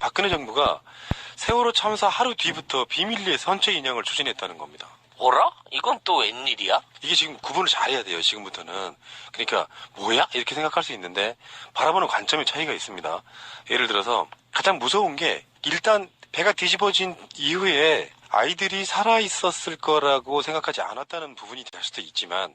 박근혜 정부가 세월호 참사 하루 뒤부터 비밀리에 선체 인양을 추진했다는 겁니다. 뭐라? 이건 또 웬일이야? 이게 지금 구분을 잘해야 돼요, 지금부터는. 그러니까 뭐야? 이렇게 생각할 수 있는데 바라보는 관점의 차이가 있습니다. 예를 들어서 가장 무서운 게 일단 배가 뒤집어진 이후에 아이들이 살아있었을 거라고 생각하지 않았다는 부분이 될 수도 있지만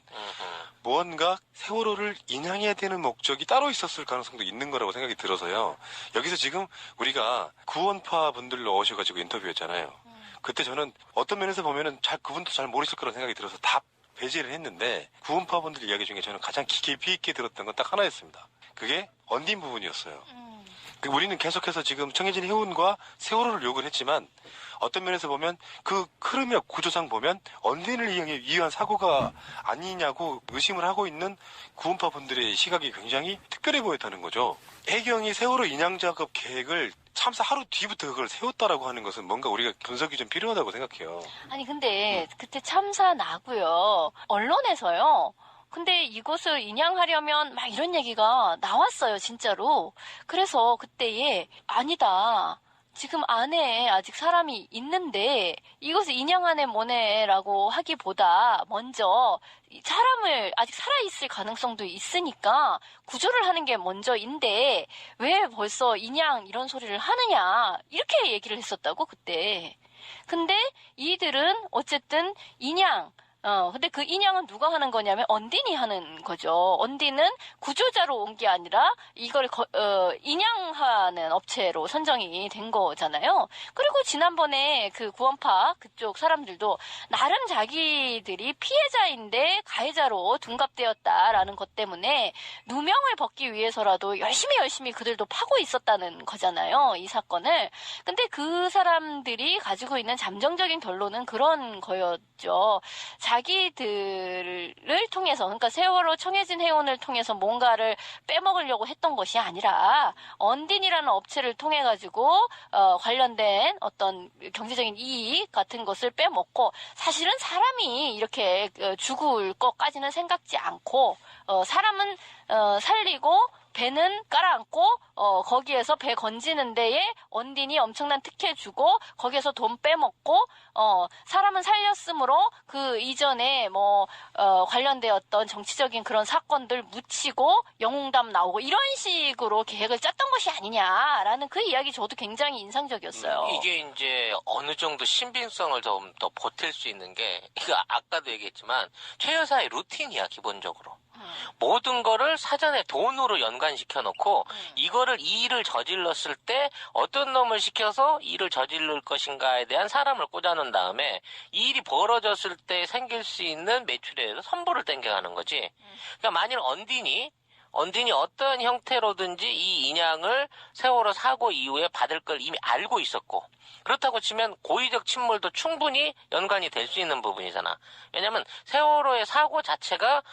무언가 세월호를 인양해야 되는 목적이 따로 있었을 가능성도 있는 거라고 생각이 들어서요. 여기서 지금 우리가 구원파 분들로 오셔가지고 인터뷰했잖아요. 그때 저는 어떤 면에서 보면은 그분도 잘 모르실 거라고 생각이 들어서 다 배제를 했는데 구원파 분들 이야기 중에 저는 가장 깊이 있게 들었던 건 딱 하나였습니다. 그게 언딘 부분이었어요. 우리는 계속해서 지금 청해진 해운과 세월호를 욕을 했지만 어떤 면에서 보면 그 흐름이나 구조상 보면 언딘을 위한 사고가 아니냐고 의심을 하고 있는 구원파 분들의 시각이 굉장히 특별해 보였다는 거죠. 해경이 세월호 인양 작업 계획을 참사 하루 뒤부터 그걸 세웠다라고 하는 것은 뭔가 우리가 분석이 좀 필요하다고 생각해요. 아니 근데 그때 참사 나고요. 언론에서요. 근데 이것을 인양하려면 막 이런 얘기가 나왔어요, 진짜로. 그래서 그때에 아니다. 지금 안에 아직 사람이 있는데 이것을 인양하네 뭐네라고 하기보다 먼저 사람을 아직 살아있을 가능성도 있으니까 구조를 하는 게 먼저인데 왜 벌써 인양 이런 소리를 하느냐 이렇게 얘기를 했었다고 그때. 근데 이들은 어쨌든 인양 근데 그 인양은 누가 하는 거냐면 언딘이 하는 거죠. 언딘은 구조자로 온 게 아니라 이걸 인양하는 업체로 선정이 된 거잖아요. 그리고 지난번에 그 구원파 그쪽 사람들도 나름 자기들이 피해자인데 가해자로 둔갑되었다라는 것 때문에 누명을 벗기 위해서라도 열심히 그들도 파고 있었다는 거잖아요. 이 사건을. 근데 그 사람들이 가지고 있는 잠정적인 결론은 그런 거였죠. 자기들을 통해서 그러니까 세월호 청해진 해운을 통해서 뭔가를 빼먹으려고 했던 것이 아니라 언딘이라는 업체를 통해 가지고 관련된 어떤 경제적인 이익 같은 것을 빼먹고 사실은 사람이 이렇게 죽을 것까지는 생각지 않고 사람은 살리고 배는 깔아앉고 거기에서 배 건지는 데에 언딘이 엄청난 특혜 주고 거기에서 돈 빼먹고 사람은 살렸으므로 그 이전에 관련되었던 정치적인 그런 사건들 묻히고 영웅담 나오고 이런 식으로 계획을 짰던 것이 아니냐라는 그 이야기 저도 굉장히 인상적이었어요. 이게 이제 어느 정도 신빙성을 좀 더 보탤 수 있는 게 이거 아까도 얘기했지만 최 여사의 루틴이야 기본적으로. 모든 거를 사전에 돈으로 연관시켜 놓고 이거를 이 일을 저질렀을 때 어떤 놈을 시켜서 일을 저지를 것인가에 대한 사람을 꽂아놓은 다음에 이 일이 벌어졌을 때 생길 수 있는 매출에 대해서 선보를 땡겨가는 거지. 그러니까 만일 언딘이 어떤 형태로든지 이 인양을 세월호 사고 이후에 받을 걸 이미 알고 있었고 그렇다고 치면 고의적 침몰도 충분히 연관이 될 수 있는 부분이잖아. 왜냐면 세월호의 사고 자체가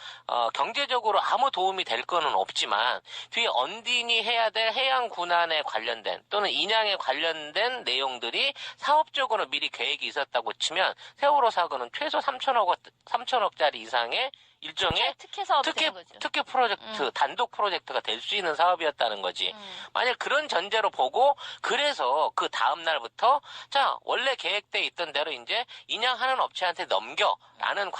경제적으로 아무 도움이 될 거는 없지만 뒤에 언딘이 해야 될 해양 군안에 관련된 또는 인양에 관련된 내용들이 사업적으로 미리 계획이 있었다고 치면 세월호 사고는 최소 3천억짜리 이상의 일종의 특혜 사업이 되는 거죠. 특혜 프로젝트, 단독 프로젝트가 될 수 있는 사업이었다는 거지. 만약 그런 전제로 보고 그래서 그 다음 날부터 자 원래 계획돼 있던 대로 이제 인양하는 업체한테 넘겨라는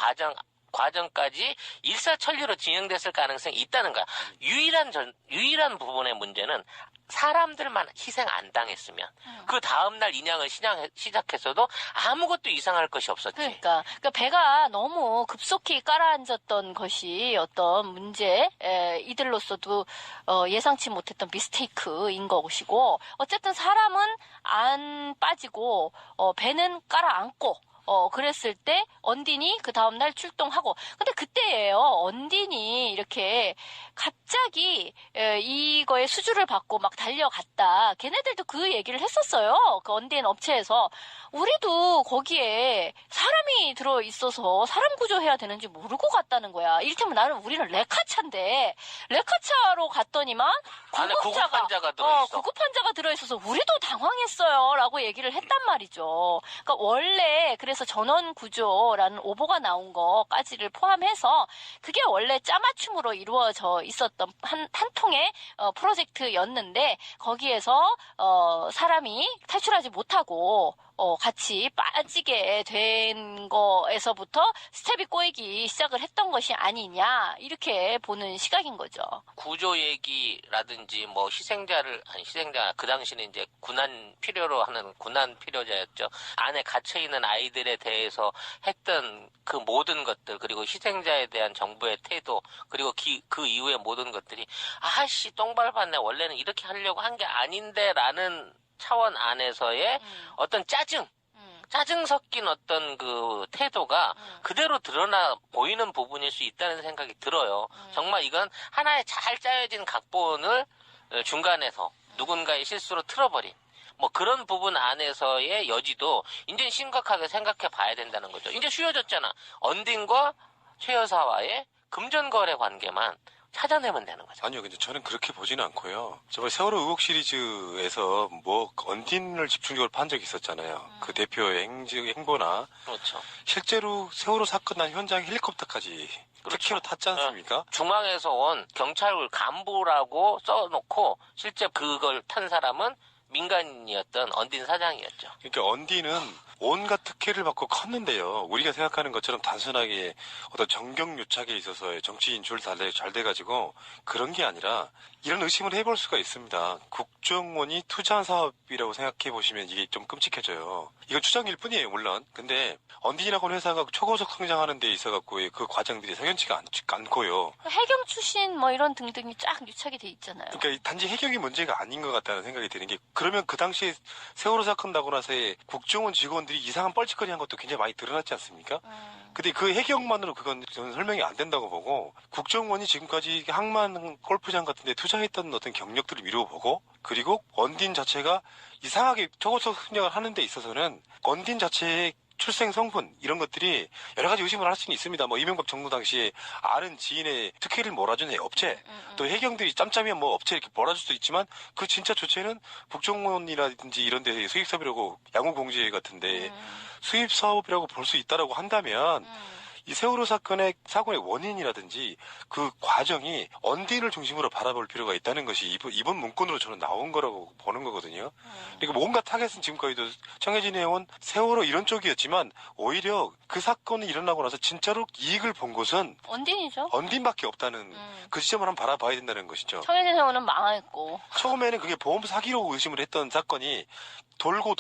과정까지 일사천리로 진행됐을 가능성이 있다는 거야. 유일한 부분의 문제는 사람들만 희생 안 당했으면 그 다음날 인양을 시작했어도 아무것도 이상할 것이 없었지. 그러니까 배가 너무 급속히 깔아앉았던 것이 어떤 문제 이들로서도 예상치 못했던 미스테이크인 것이고 어쨌든 사람은 안 빠지고 배는 깔아앉고 그랬을 때 언딘이 그 다음날 출동하고 근데 그때예요. 언딘이 이렇게 갑자기 이거에 수주를 받고 막 달려갔다. 걔네들도 그 얘기를 했었어요. 그 언딘 업체에서 우리도 거기에 사람이 들어있어서 사람 구조해야 되는지 모르고 갔다는 거야. 이를테면 우리는 레카차인데 레카차로 갔더니만 구급환자가 들어있어. 구급환자가 들어있어서 우리도 당황했어요 라고 얘기를 했단 말이죠. 그러니까 원래 그래서 관련해서 전원 구조라는 오보가 나온 거까지를 포함해서 그게 원래 짜맞춤으로 이루어져 있었던 한 통의 프로젝트였는데 거기에서 사람이 탈출하지 못하고 같이 빠지게 된 거에서부터 스텝이 꼬이기 시작을 했던 것이 아니냐 이렇게 보는 시각인 거죠. 구조 얘기라든지 뭐 희생자 그 당시는 이제 군안 필요로 하는 군안 필요자였죠. 안에 갇혀 있는 아이들에 대해서 했던 그 모든 것들 그리고 희생자에 대한 정부의 태도 그리고 그 이후의 모든 것들이 아씨 똥 밟았네 원래는 이렇게 하려고 한 게 아닌데라는 차원 안에서의 어떤 짜증 섞인 어떤 그 태도가 그대로 드러나 보이는 부분일 수 있다는 생각이 들어요. 정말 이건 하나의 잘 짜여진 각본을 중간에서 누군가의 실수로 틀어버린 뭐 그런 부분 안에서의 여지도 이제 심각하게 생각해 봐야 된다는 거죠. 이제 쉬워졌잖아. 언딘과 최 여사와의 금전거래 관계만 찾아내면 되는 거죠. 아니요, 근데 저는 그렇게 보지는 않고요. 저번에 세월호 의혹 시리즈에서 뭐 언딘을 집중적으로 판 적이 있었잖아요. 그 대표의 행보나 그렇죠. 실제로 세월호 사건 난 현장 헬리콥터까지 특혜로 탔지 않습니까? 중앙에서 온 경찰 간부라고 써놓고 실제 그걸 탄 사람은 민간인이었던 언딘 사장이었죠. 그러니까 언딘은 온갖 특혜를 받고 컸는데요. 우리가 생각하는 것처럼 단순하게 어떤 정경유착에 있어서의 정치 인출 잘 돼가지고 그런 게 아니라 이런 의심을 해볼 수가 있습니다. 국정원이 투자한 사업이라고 생각해 보시면 이게 좀 끔찍해져요. 이건 추정일 뿐이에요, 물론. 근데 언딘이라고 하는 회사가 초고속 성장하는 데 있어갖고 그 과정들이 석연치가 않고요. 해경 출신 뭐 이런 등등이 쫙 유착이 돼 있잖아요. 그러니까 단지 해경이 문제가 아닌 것 같다는 생각이 드는 게 그러면 그 당시에 세월호 사건 나고 나서의 국정원 직원들이 이상한 뻘짓거리 한 것도 굉장히 많이 드러났지 않습니까? 근데 그 해경만으로 그건 저는 설명이 안 된다고 보고 국정원이 지금까지 항만 골프장 같은 데 투자했던 어떤 경력들을 미뤄보고 그리고 언딘 자체가 이상하게 초고속 성장을 하는 데 있어서는 언딘 자체의 출생 성분 이런 것들이 여러 가지 의심을 할 수는 있습니다. 뭐 이명박 정부 당시에 아는 지인의 특혜를 몰아주는 업체 또 해경들이 짬짬이면 뭐 업체 이렇게 몰아줄 수도 있지만 그 진짜 조치는 국정원이라든지 이런 데 수익 사업이라고 양호공제 같은데 수입 사업이라고 볼 수 있다라고 한다면 이 세월호 사건의 사고의 원인이라든지 그 과정이 언딘을 중심으로 바라볼 필요가 있다는 것이 이번 문건으로 저는 나온 거라고 보는 거거든요. 그러니까 뭔가 타겟은 지금까지도 청해진에 온 세월호 이런 쪽이었지만 오히려 그 사건이 일어나고 나서 진짜로 이익을 본 곳은 언딘이죠. 언딘밖에 없다는 그 시점을 한번 바라봐야 된다는 것이죠. 청해진 세월은 망했고. 처음에는 그게 보험 사기로 의심을 했던 사건이 돌고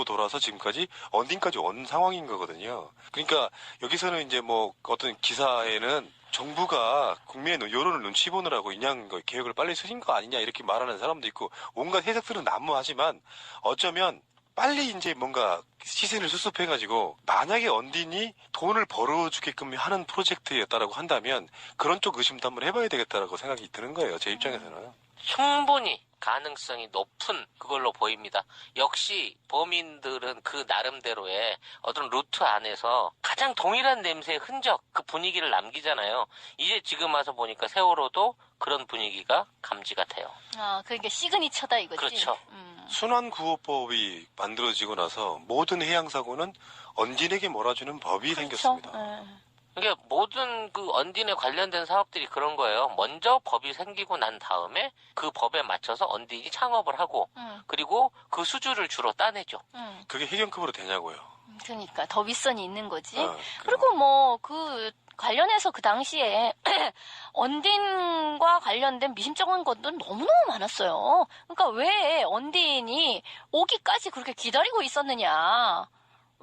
돌아서 지금까지 언딘까지 온 상황인 거거든요. 그러니까 여기서는 이제 뭐 어떤 기사에는 정부가 국민의 여론을 눈치 보느라고 인양 계획을 빨리 쓰신 거 아니냐 이렇게 말하는 사람도 있고 온갖 해석들은 난무하지만 어쩌면 빨리 이제 뭔가 시선을 수습해가지고 만약에 언딘이 돈을 벌어주게끔 하는 프로젝트였다라고 한다면 그런 쪽 의심도 한번 해봐야 되겠다라고 생각이 드는 거예요. 제 입장에서는. 충분히 가능성이 높은 그걸로 보입니다. 역시 범인들은 그 나름대로의 어떤 루트 안에서 가장 동일한 냄새의 흔적, 그 분위기를 남기잖아요. 이제 지금 와서 보니까 세월호도 그런 분위기가 감지가 돼요. 아, 그러니까 시그니처다 이거지. 그렇죠. 순환구호법이 만들어지고 나서 모든 해양사고는 언딘에게 몰아주는 법이 그렇죠? 생겼습니다. 그러니까 모든 그 언딘에 관련된 사업들이 그런 거예요. 먼저 법이 생기고 난 다음에 그 법에 맞춰서 언딘이 창업을 하고 그리고 그 수주를 주로 따내죠. 그게 해경급으로 되냐고요. 그러니까 더 윗선이 있는 거지. 아, 그리고 뭐 그 관련해서 그 당시에 언딘과 관련된 미심쩍은 것도 너무너무 많았어요. 그러니까 왜 언딘이 오기까지 그렇게 기다리고 있었느냐.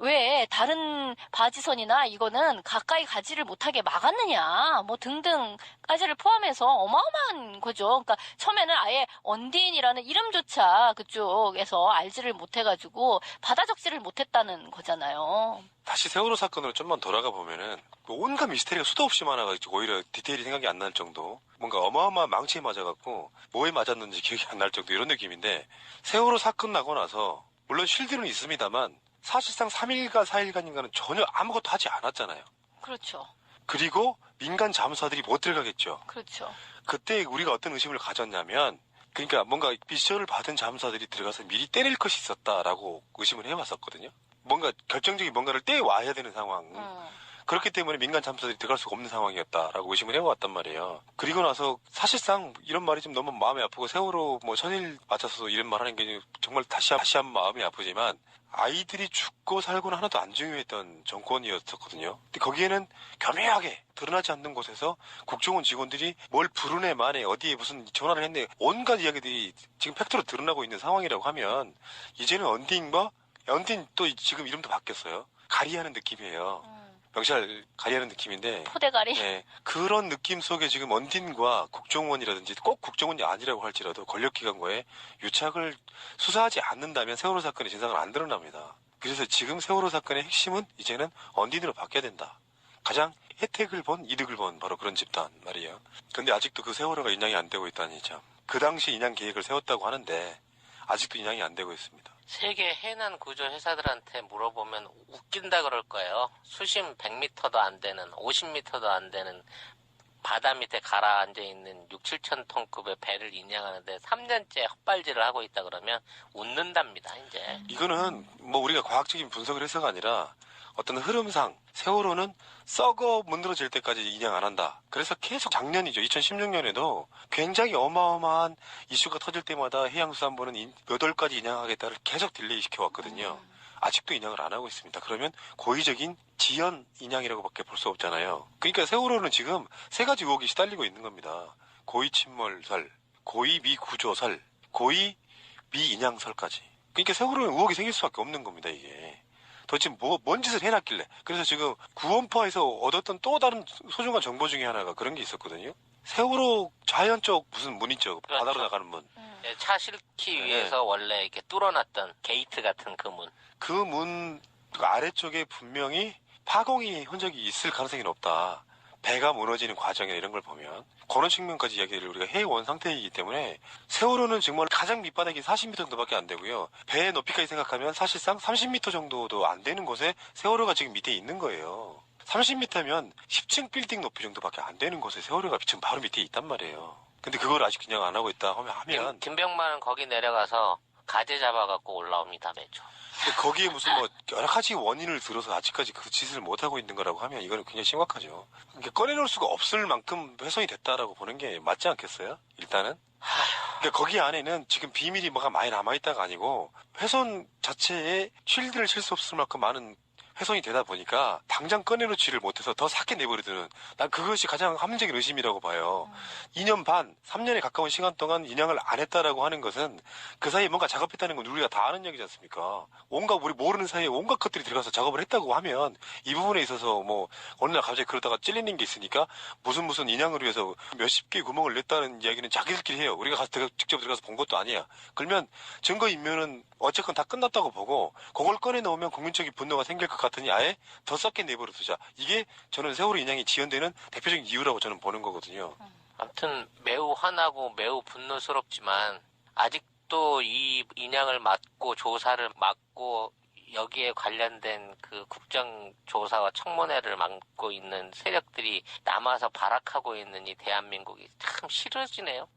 왜 다른 바지선이나 이거는 가까이 가지를 못하게 막았느냐 뭐 등등까지를 포함해서 어마어마한 거죠. 그러니까 처음에는 아예 언딘이라는 이름조차 그쪽에서 알지를 못해가지고 받아 적지를 못했다는 거잖아요. 다시 세월호 사건으로 좀만 돌아가 보면은 온갖 미스테리가 수도 없이 많아가지고 오히려 디테일이 생각이 안 날 정도 뭔가 어마어마한 망치에 맞아갖고 뭐에 맞았는지 기억이 안 날 정도 이런 느낌인데 세월호 사건 나고 나서 물론 실드는 있습니다만 사실상 3일과 4일간인가는 전혀 아무것도 하지 않았잖아요. 그렇죠. 그리고 민간 잠수사들이 못 들어가겠죠. 그렇죠. 그때 우리가 어떤 의심을 가졌냐면 그러니까 뭔가 미션을 받은 잠수사들이 들어가서 미리 때릴 것이 있었다라고 의심을 해왔었거든요. 뭔가 결정적인 뭔가를 떼와야 되는 상황. 그렇기 때문에 민간 참사들이 들어갈 수가 없는 상황이었다라고 의심을 해왔단 말이에요. 그리고 나서 사실상 이런 말이 좀 너무 마음이 아프고 세월호 뭐 천일 맞춰서 이런 말 하는 게 정말 다시 한 마음이 아프지만 아이들이 죽고 살고는 하나도 안 중요했던 정권이었었거든요. 근데 거기에는 교묘하게 드러나지 않는 곳에서 국정원 직원들이 뭘 부르네 마네 어디에 무슨 전화를 했네 온갖 이야기들이 지금 팩트로 드러나고 있는 상황이라고 하면 이제는 언딘 또 지금 이름도 바뀌었어요. 가리하는 느낌이에요. 경찰 가리하는 느낌인데 포대가리. 네, 그런 느낌 속에 지금 언딘과 국정원이라든지 꼭 국정원이 아니라고 할지라도 권력기관과의 유착을 수사하지 않는다면 세월호 사건의 진상은 안 드러납니다. 그래서 지금 세월호 사건의 핵심은 이제는 언딘으로 바뀌어야 된다. 가장 혜택을 본 이득을 본 바로 그런 집단 말이에요. 근데 아직도 그 세월호가 인양이 안 되고 있다니 참. 그 당시 인양 계획을 세웠다고 하는데 아직도 인양이 안 되고 있습니다. 세계 해난 구조 회사들한테 물어보면 웃긴다 그럴 거예요. 수심 100m도 안 되는, 50m도 안 되는 바다 밑에 가라앉아 있는 6, 7천 톤급의 배를 인양하는데 3년째 헛발질을 하고 있다 그러면 웃는답니다, 이제. 이거는 뭐 우리가 과학적인 분석을 해서가 아니라 어떤 흐름상 세월호는 썩어 문드러질 때까지 인양 안 한다. 그래서 계속 작년이죠. 2016년에도 굉장히 어마어마한 이슈가 터질 때마다 해양수산부는 몇 월까지 인양하겠다를 계속 딜레이 시켜왔거든요. 아직도 인양을 안 하고 있습니다. 그러면 고의적인 지연 인양이라고밖에 볼 수 없잖아요. 그러니까 세월호는 지금 세 가지 의혹이 시달리고 있는 겁니다. 고의 침몰설, 고의 미구조설, 고의 미인양설까지. 그러니까 세월호는 의혹이 생길 수밖에 없는 겁니다, 이게. 도대체 뭔 짓을 해놨길래. 그래서 지금 구원파에서 얻었던 또 다른 소중한 정보 중에 하나가 그런 게 있었거든요. 세월호 좌현 쪽 무슨 문 있죠. 그렇죠. 바다로 나가는 문. 네, 차 싣기 위해서 원래 이렇게 뚫어놨던 게이트 같은 그 문. 그 문 아래쪽에 분명히 파공이 흔적이 있을 가능성이 높다. 배가 무너지는 과정이나 이런 걸 보면 그런 측면까지 이야기를 우리가 해온 상태이기 때문에 세월호는 정말 가장 밑바닥이 40m 정도밖에 안 되고요. 배의 높이까지 생각하면 사실상 30m 정도도 안 되는 곳에 세월호가 지금 밑에 있는 거예요. 30m면 10층 빌딩 높이 정도밖에 안 되는 곳에 세월호가 지금 바로 밑에 있단 말이에요. 근데 그걸 아직 그냥 안 하고 있다 하면 김병만은 거기 내려가서 가재 잡아갖고 올라옵니다, 매주. 근데 거기에 무슨 뭐 여러 가지 원인을 들어서 아직까지 그 짓을 못 하고 있는 거라고 하면 이거는 굉장히 심각하죠. 그러니까 꺼내놓을 수가 없을 만큼 훼손이 됐다라고 보는 게 맞지 않겠어요? 일단은. 그러니까 거기 안에는 지금 비밀이 뭐가 많이 남아있다가 아니고 훼손 자체에 쉴드를 칠 수 없을 만큼 많은 훼손이 되다 보니까 당장 꺼내놓지를 못해서 더 삭게 내버려두는 난 그것이 가장 합리적인 의심이라고 봐요. 2년 반, 3년에 가까운 시간 동안 인양을 안 했다라고 하는 것은 그 사이에 뭔가 작업했다는 건 우리가 다 아는 얘기지 않습니까? 온갖 우리 모르는 사이에 온갖 것들이 들어가서 작업을 했다고 하면 이 부분에 있어서 뭐 어느 날 갑자기 그러다가 찔리는 게 있으니까 무슨 인양을 위해서 몇십 개의 구멍을 냈다는 이야기는 자기들끼리 해요. 우리가 직접 들어가서 본 것도 아니야. 그러면 증거인멸은 어쨌건 다 끝났다고 보고 그걸 꺼내놓으면 국민적인 분노가 생길 것 같으니 아예 더 썩게 내버려 두자. 이게 저는 세월호 인양이 지연되는 대표적인 이유라고 저는 보는 거거든요. 아무튼 매우 화나고 매우 분노스럽지만 아직도 이 인양을 막고 조사를 막고 여기에 관련된 그 국정조사와 청문회를 막고 있는 세력들이 남아서 발악하고 있는 이 대한민국이 참 싫어지네요.